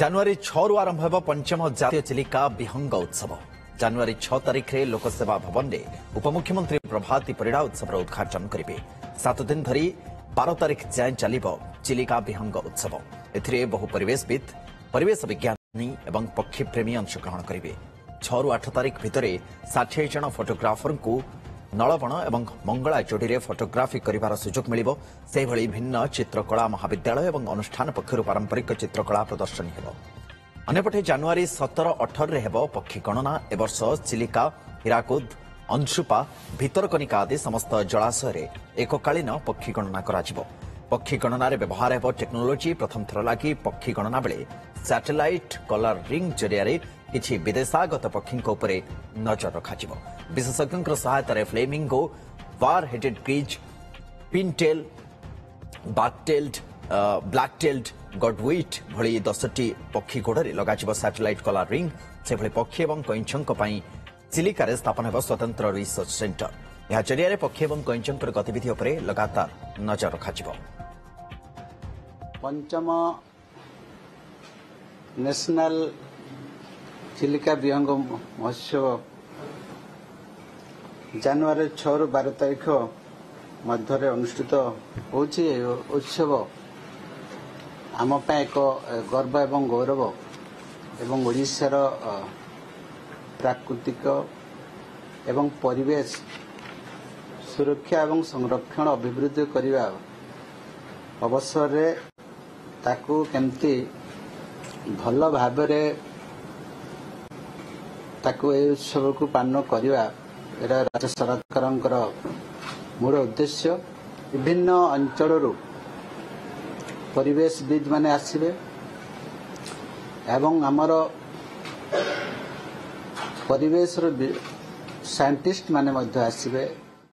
ଜାନୁଆରୀ 6 ଆରମ୍ଭ ହେବ ପଞ୍ଚମ ଜାତୀୟ ଚିଲିକା ବିହଙ୍ଗ ଉତ୍ସବ। ଜାନୁଆରୀ 6 ତାରିଖରେ ଲୋକସେବା ଭବନରେ ଉପମୁଖ୍ୟମନ୍ତ୍ରୀ ପ୍ରଭାତୀ ପରିଡ଼ା ଉତ୍ସବର ଉଦ୍ଘାଟନ କରିବେ। 7 ଦିନ ଧରି 12 ତାରିଖ ଯାଏଁ ଚାଲିବ ଚିଲିକା ବିହଙ୍ଗ ଉତ୍ସବ। ଏଥିରେ ବହୁ ପରିବେଶବିତ୍, ପରିବେଶ ବିଜ୍ଞାନୀ ଏବଂ ପକ୍ଷୀପ୍ରେମୀ ଅଂଶଗ୍ରହଣ କରିବେ। 6 ରୁ 8 ତାରିଖ ଭିତରେ 60 ଜଣ ଫଟୋଗ୍ରାଫରଙ୍କୁ ନଳବଣ ଏବଂ ମଙ୍ଗଳା ଯୋଡ଼ିରେ ଫଟୋଗ୍ରାଫି କରିବାର ସୁଯୋଗ ମିଳିବ। ସେହିଭଳି ଭିନ୍ନ ଚିତ୍ରକଳା ମହାବିଦ୍ୟାଳୟ ଏବଂ ଅନୁଷ୍ଠାନ ପକ୍ଷରୁ ପାରମ୍ପରିକ ଚିତ୍ରକଳା ପ୍ରଦର୍ଶନୀ ହେବ। ଅନ୍ୟପଟେ ଜାନୁଆରୀ 17-18ରେ ହେବ ପକ୍ଷୀ ଗଣନା। ଏବର୍ଷ ଚିଲିକା, ହୀରାକୁଦ, ଅଂଶୁପା, ଭିତରକନିକା ଆଦି ସମସ୍ତ ଜଳାଶୟରେ ଏକକାଳୀନ ପକ୍ଷୀ ଗଣନା କରାଯିବ। ପକ୍ଷୀ ଗଣନାରେ ବ୍ୟବହାର ହେବ ଟେକ୍ନୋଲୋଜି। ପ୍ରଥମ ଥର ଲାଗି ପକ୍ଷୀ ଗଣନା ବେଳେ ସ୍ୟାଟେଲାଇଟ୍ କଲର ରିଂ ଜରିଆରେ କିଛି ବିଦେଶାଗତ ପକ୍ଷୀଙ୍କ ଉପରେ ନଜର ରଖାଯିବ। ବିଶେଷଜ୍ଞଙ୍କ ସହାୟତାରେ flamingo, war headed crease, pintail, ବାର୍କଟେଲ୍ଡ, ବ୍ଲାକଟେଲ୍ଡ, ଗଡୱିଟ୍ ଭଳି 10ଟି ପକ୍ଷୀ ଗୋଡ଼ରେ ଲଗାଯିବ ସ୍ୟାଟେଲାଇଟ୍ କଲର ରିଂ। ସେଭଳି ପକ୍ଷୀ ଏବଂ କଇଁଛଙ୍କ ପାଇଁ ଚିଲିକାରେ ସ୍ଥାପନ ହେବ ସ୍ୱତନ୍ତ୍ର ରିସର୍ଚ୍ଚ ସେଣ୍ଟର। ଏହା ଜରିଆରେ ପକ୍ଷୀ ଏବଂ କଇଁଛଙ୍କର ଗତିବିଧି ଉପରେ ଲଗାତାର ନଜର ରଖାଯିବ। पंचम नेशनल चिलिका विहंग महोत्सव जानुआरी 6 ରୁ 12 तारीख मध्य अनुष्ठित होछि। उत्सव आम एक गर्व एवं गौरव एवं ओडिशार प्राकृतिक एवं परिवेश सुरक्षा एवं संरक्षण अभिवृद्धि करने अवसर रे ताकू केमती भल भाव ताकू ए उत्सव को पालन करवा राज्य सरकार मूल उद्देश्य। विभिन्न अंचल परिवेशविद माने आसिबे एवं आमर परिवेश साइंटिस्ट माने मध्य आसिबे।